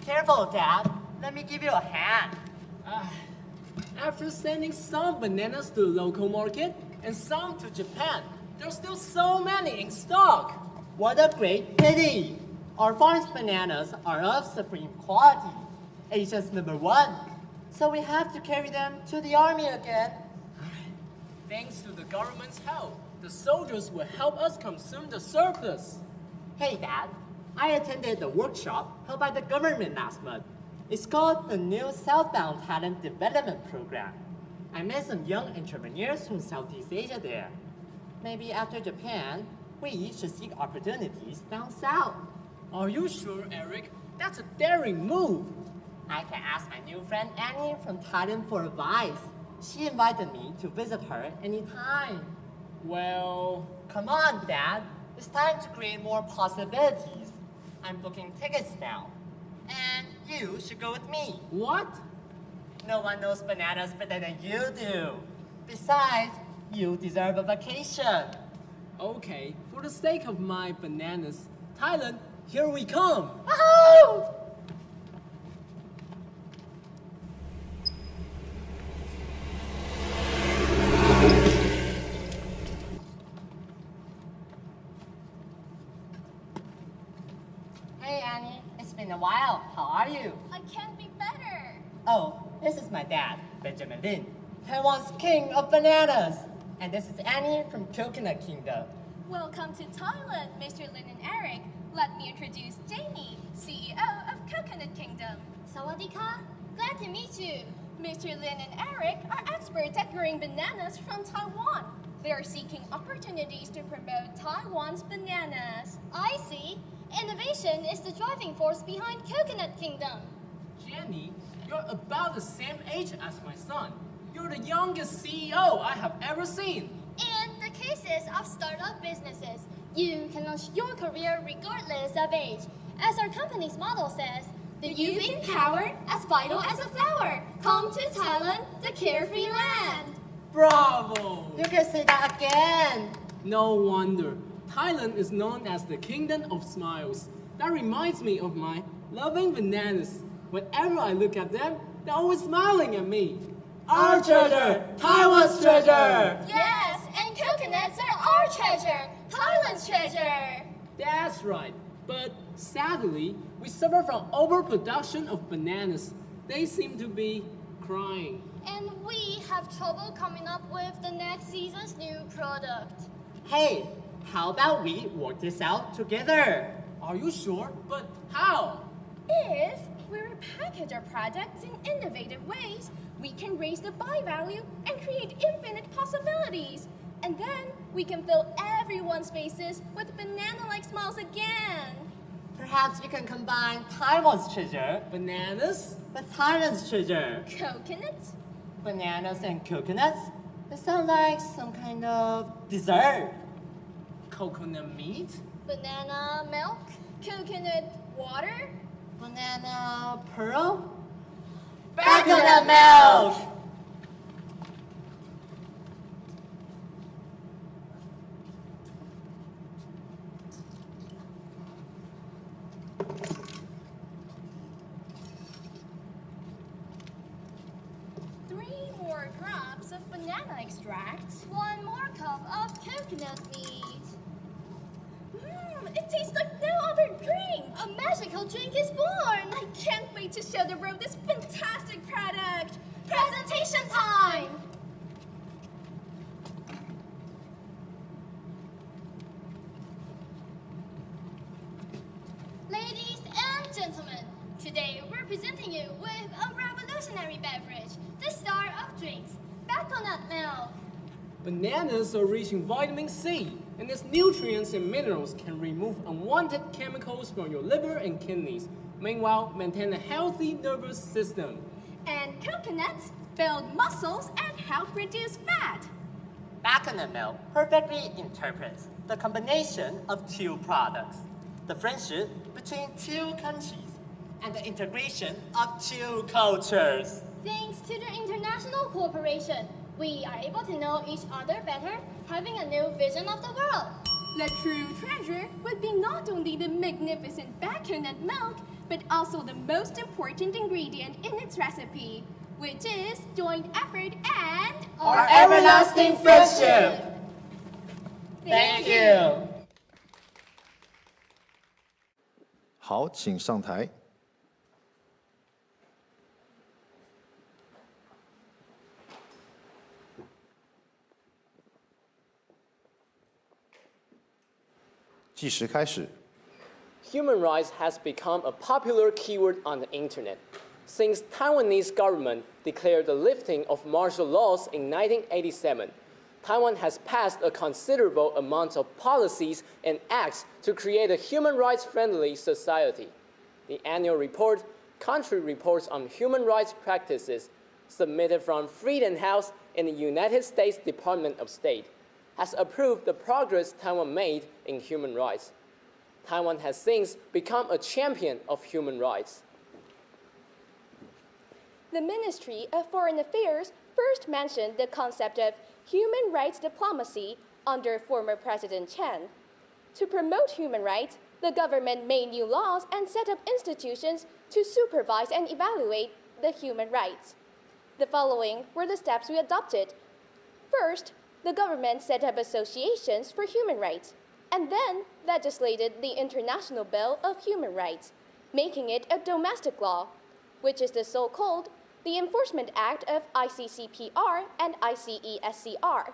Careful, Dad. Let me give you a hand. After sending some bananas to the local market and some to Japan, there's still so many in stock. What a great pity. Our farm's bananas are of supreme quality. Asia's #1. So we have to carry them to the army again. Thanks to the government's help, the soldiers will help us consume the surplus. Hey, Dad. I attended the workshop held by the government last month. It's called the New Southbound Talent Development Program. I met some young entrepreneurs from Southeast Asia there. Maybe after Japan, we should seek opportunities down south. Are you sure, Eric? That's a daring move. I can ask my new friend Annie from Thailand for advice. She invited me to visit her anytime. Well, come on, Dad. It's time to create more possibilities. I'm booking tickets now. And you should go with me. What? No one knows bananas better than you do. Besides, you deserve a vacation. Okay, for the sake of my bananas, Thailand, here we come. Woohoo! Hey Annie, it's been a while. How are you? I can't be better. Oh, this is my dad, Benjamin Lin, Taiwan's king of bananas. And this is Annie from Coconut Kingdom. Welcome to Thailand, Mr. Lin and Eric. Let me introduce Jamie, CEO of Coconut Kingdom. Sawadika, glad to meet you. Mr. Lin and Eric are experts at growing bananas from Taiwan. They are seeking opportunities to promote Taiwan's bananas. I see. Innovation is the driving force behind Coconut Kingdom. Jenny, you're about the same age as my son. You're the youngest CEO I have ever seen. In the cases of startup businesses, you can launch your career regardless of age. As our company's motto says, the youth empowered, as vital as a flower. Come to Thailand, the carefree land. Bravo! You can say that again. No wonder. Thailand is known as the Kingdom of Smiles. That reminds me of my loving bananas. Whenever I look at them, they're always smiling at me. Our treasure, Taiwan's treasure. Yes, and coconuts are our treasure, Thailand's treasure. That's right. But sadly, we suffer from overproduction of bananas. They seem to be crying. And we have trouble coming up with the next season's new product. Hey, how about we work this out together? Are you sure? But how? If we repackage our products in innovative ways, we can raise the buy value and create infinite possibilities. And then we can fill everyone's faces with banana-like smiles again. Perhaps we can combine Taiwan's treasure Bananas? with Thailand's treasure. Coconuts? Bananas and coconuts? It sounds like some kind of dessert. Coconut meat? Banana milk? Coconut water? Banana pearl? Coconut milk! Three more drops of banana extract. One more cup of coconut meat. It tastes like no other drink. A magical drink is born. I can't wait to show the world this fantastic product. Presentation time. Ladies and gentlemen, today we're presenting you with a revolutionary beverage, the star of drinks, coconut milk. Bananas are rich in vitamin C, and its nutrients and minerals can remove unwanted chemicals from your liver and kidneys, meanwhile maintain a healthy nervous system. And coconuts build muscles and help reduce fat. Coconut milk perfectly interprets the combination of two products, the friendship between two countries, and the integration of two cultures. Thanks to the international cooperation, we are able to know each other better, having a new vision of the world. The true treasure would be not only the magnificent coconut milk, but also the most important ingredient in its recipe, which is joint effort and our everlasting friendship. Thank you. 好，请上台。计时开始。 Human rights has become a popular keyword on the internet. Since Taiwanese government declared the lifting of martial laws in 1987, Taiwan has passed a considerable amount of policies and acts to create a human rights-friendly society. The annual report, Country Reports on Human Rights Practices, submitted from Freedom House in the United States Department of State, has approved the progress Taiwan made in human rights. Taiwan has since become a champion of human rights. The Ministry of Foreign Affairs first mentioned the concept of human rights diplomacy under former President Chen. To promote human rights, the government made new laws and set up institutions to supervise and evaluate the human rights. The following were the steps we adopted. First, the government set up associations for human rights, and then legislated the International Bill of Human Rights, making it a domestic law, which is the so-called the Enforcement Act of ICCPR and ICESCR.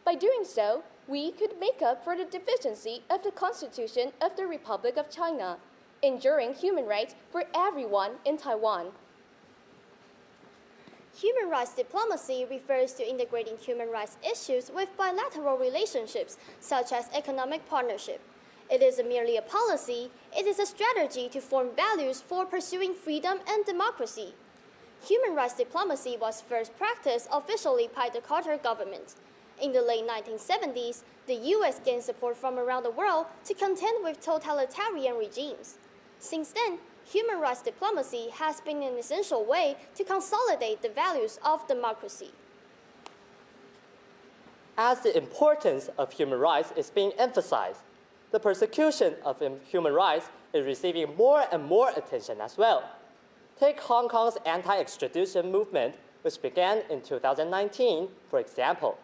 By doing so, we could make up for the deficiency of the Constitution of the Republic of China, ensuring human rights for everyone in Taiwan. Human rights diplomacy refers to integrating human rights issues with bilateral relationships, such as economic partnership. It isn't merely a policy, it is a strategy to form values for pursuing freedom and democracy. Human rights diplomacy was first practiced officially by the Carter government. In the late 1970s, the US gained support from around the world to contend with totalitarian regimes. Since then, human rights diplomacy has been an essential way to consolidate the values of democracy. As the importance of human rights is being emphasized, the persecution of human rights is receiving more and more attention as well. Take Hong Kong's anti-extradition movement, which began in 2019, for example.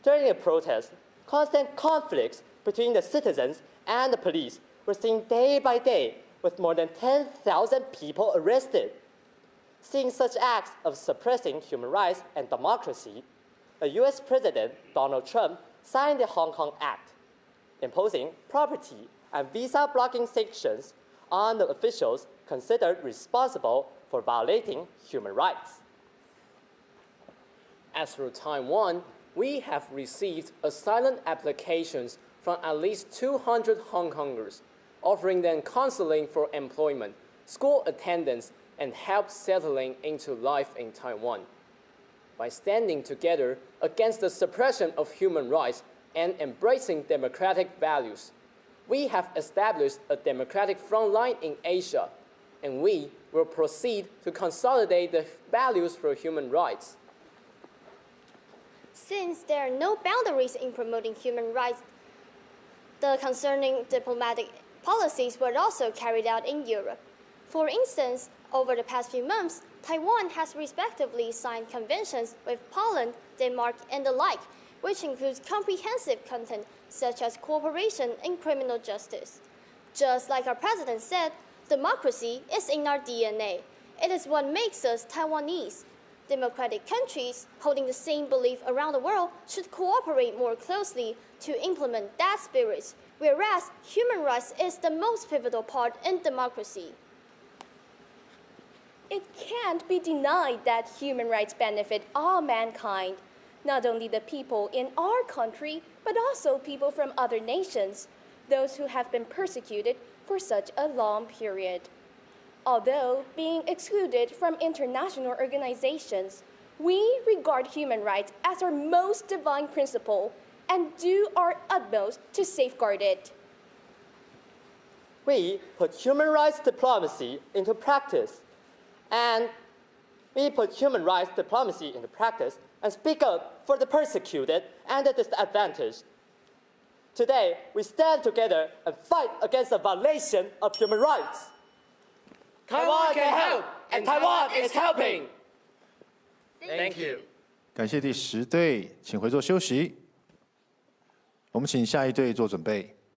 During a protest, constant conflicts between the citizens and the police were seen day by day, with more than 10,000 people arrested. Seeing such acts of suppressing human rights and democracy, the US President Donald Trump signed the Hong Kong Act, imposing property and visa blocking sanctions on the officials considered responsible for violating human rights. As for Taiwan, we have received asylum applications from at least 200 Hong Kongers, offering them counseling for employment, school attendance, and help settling into life in Taiwan. By standing together against the suppression of human rights and embracing democratic values, we have established a democratic front line in Asia, and we will proceed to consolidate the values for human rights. Since there are no boundaries in promoting human rights, the concerning diplomatic policies were also carried out in Europe. For instance, over the past few months, Taiwan has respectively signed conventions with Poland, Denmark, and the like, which includes comprehensive content such as cooperation in criminal justice. Just like our president said, democracy is in our DNA. It is what makes us Taiwanese. Democratic countries holding the same belief around the world should cooperate more closely to implement that spirit, whereas human rights is the most pivotal part in democracy. It can't be denied that human rights benefit all mankind, not only the people in our country, but also people from other nations, those who have been persecuted for such a long period. Although being excluded from international organizations, we regard human rights as our most divine principle and do our utmost to safeguard it. We put human rights diplomacy into practice, and speak up for the persecuted and the disadvantaged. Today, we stand together and fight against the violation of human rights. Taiwan can help, and Taiwan is helping. Thank you. 感谢第10队，请回座休息。我们请下一队做准备。